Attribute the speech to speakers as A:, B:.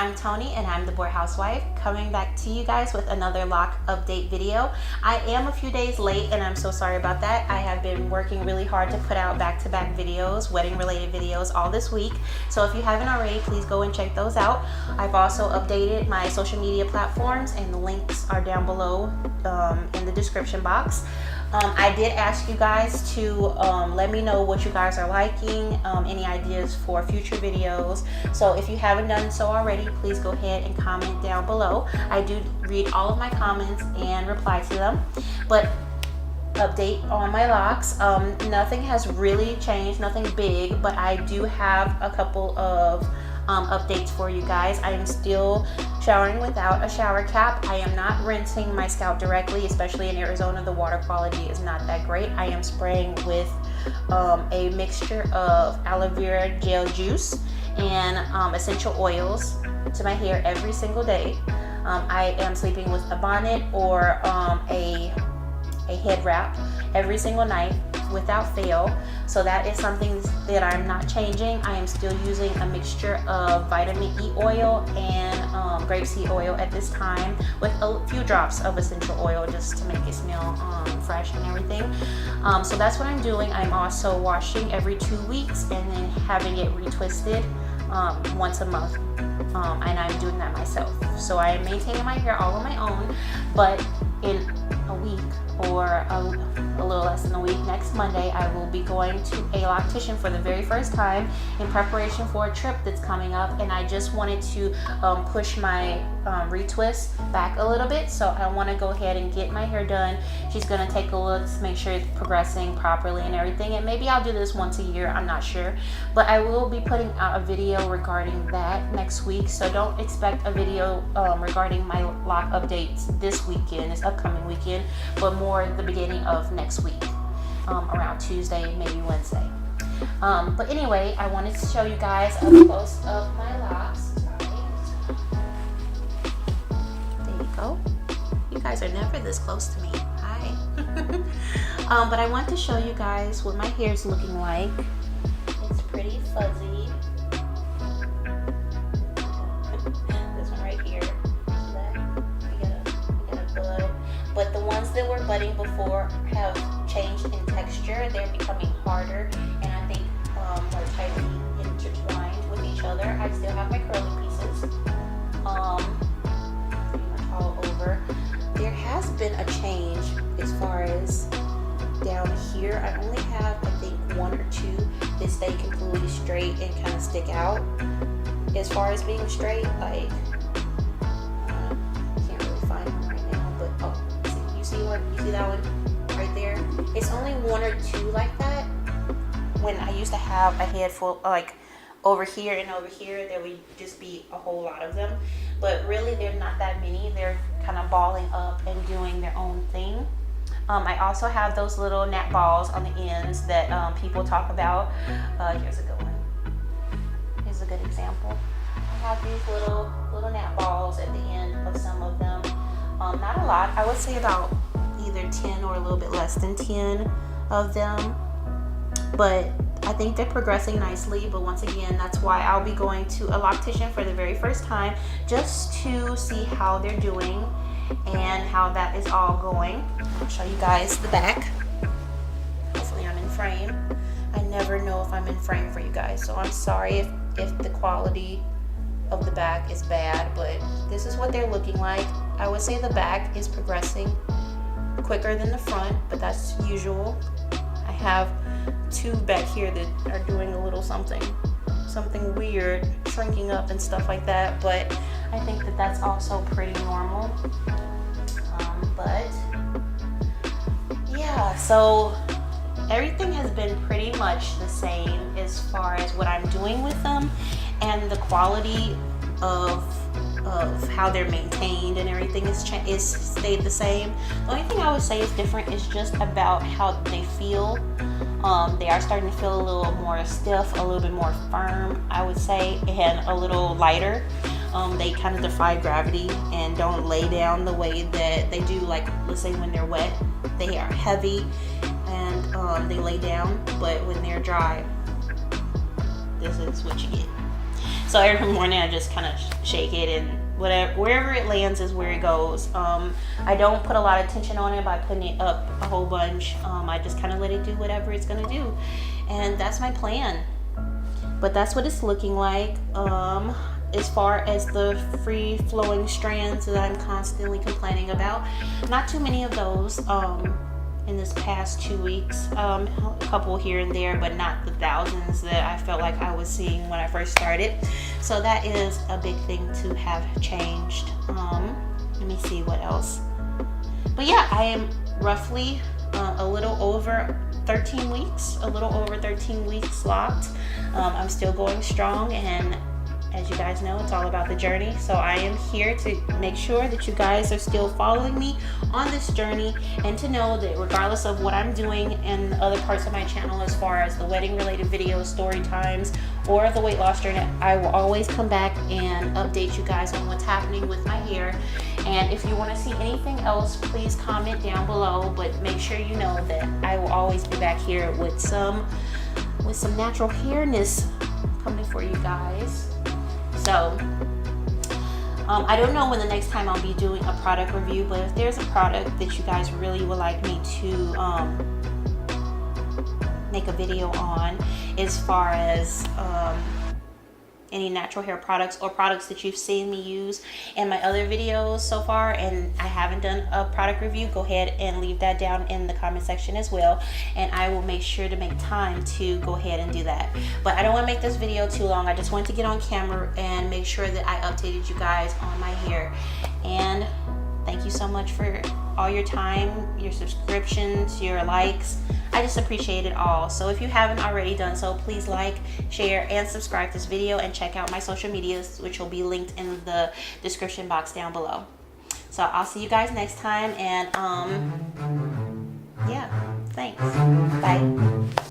A: I'm Tony and I'm the Bored Housewife, coming back to you guys with another lock update video. I am a few days late and I'm so sorry about that. I have been working really hard to put out back-to-back videos, wedding related videos all this week. So if you haven't already, please go and check those out. I've also updated my social media platforms and the links are down below in the description box. I did ask you guys to let me know what you guys are liking, any ideas for future videos. So if you haven't done so already, please go ahead and comment down below. I do read all of my comments and reply to them. But update on my locks, nothing has really changed, nothing big, but I do have a couple of updates for you guys. I am still showering without a shower cap. I am not rinsing my scalp directly, especially in Arizona. The water quality is not that great. I am spraying with a mixture of aloe vera gel juice and essential oils to my hair every single day. I am sleeping with a bonnet or a head wrap every single night without fail. So that is something that I'm not changing. I am still using a mixture of vitamin E oil and grapeseed oil at this time, with a few drops of essential oil just to make it smell fresh and everything. So that's what I'm doing. I'm also washing every 2 weeks and then having it retwisted once a month. And I'm doing that myself. So I am maintaining my hair all on my own, but in a week or a little less than a week, next Monday, I will be going to a loctician for the very first time in preparation for a trip that's coming up, and I just wanted to push my retwist back a little bit. So I want to go ahead and get my hair done. She's going to take a look to make sure it's progressing properly and everything, and maybe I'll do this once a year, I'm not sure, but I will be putting out a video regarding that next week. So don't expect a video regarding my lock updates this weekend, this upcoming weekend, but more the beginning of next week, around Tuesday, maybe Wednesday. But anyway, I wanted to show you guys up close of my locks. There you go. You guys are never this close to me. Hi. But I want to show you guys what my hair is looking like. It's pretty fuzzy. This one right here. See that? I got a bud. But the ones that were budding before have changed in texture. They're becoming harder and I think more tightly intertwined with each other. I still have my curly pieces all over. There has been a change as far as down here. I only have, I think, one or two that stay completely straight and kind of stick out. As far as being straight, like, can't really find them right now, but oh, you see that one right there? It's only one or two like that. When I used to have a head full, like over here and over here, there would just be a whole lot of them, but really there's not that many. They're kind of balling up and doing their own thing. I also have those little gnat balls on the ends that people talk about. Here's a good one. Here's a good example. I have these little gnat balls at the end of some of them. Not a lot. I would say about either 10 or a little bit less than 10 of them. But I think they're progressing nicely. But once again, that's why I'll be going to a loctician for the very first time, just to see how they're doing and how that is all going. I'll show you guys the back. Hopefully I'm in frame. I never know if I'm in frame for you guys, so I'm sorry if the quality of the back is bad, but this is what they're looking like. I would say the back is progressing quicker than the front, but that's usual. I have two back here that are doing a little something weird, shrinking up and stuff like that, but I think that that's also pretty normal. But yeah, so everything has been pretty much the same as far as what I'm doing with them, and the quality of how they're maintained and everything is stayed the same. The only thing I would say is different is just about how they feel. They are starting to feel a little more stiff, a little bit more firm, I would say, and a little lighter. They kind of defy gravity and don't lay down the way that they do, like, let's say when they're wet. They are heavy and they lay down, but when they're dry, this is what you get. So every morning I just kind of shake it, and wherever it lands is where it goes. I don't put a lot of tension on it by putting it up a whole bunch. I just kind of let it do whatever it's gonna do, and that's my plan. But that's what it's looking like. As far as the free flowing strands that I'm constantly complaining about, not too many of those in this past 2 weeks. A couple here and there, but not the thousands that I felt like I was seeing when I first started. So that is a big thing to have changed. Let me see what else. But yeah, I am roughly a little over 13 weeks, locked. I'm still going strong, and as you guys know, it's all about the journey. So I am here to make sure that you guys are still following me on this journey, and to know that regardless of what I'm doing in other parts of my channel, as far as the wedding related videos, story times, or the weight loss journey, I will always come back and update you guys on what's happening with my hair. And if you want to see anything else, please comment down below, but make sure you know that I will always be back here with some natural hairness coming for you guys. So I don't know when the next time I'll be doing a product review, but if there's a product that you guys really would like me to make a video on, as far as any natural hair products or products that you've seen me use in my other videos so far and I haven't done a product review, go ahead and leave that down in the comment section as well, and I will make sure to make time to go ahead and do that. But I don't want to make this video too long. I just wanted to get on camera and make sure that I updated you guys on my hair. And thank you so much for all your time, your subscriptions, your likes. I just appreciate it all. So if you haven't already done so, please like, share, and subscribe to this video, and check out my social medias, which will be linked in the description box down below. So I'll see you guys next time, and yeah, thanks. Bye.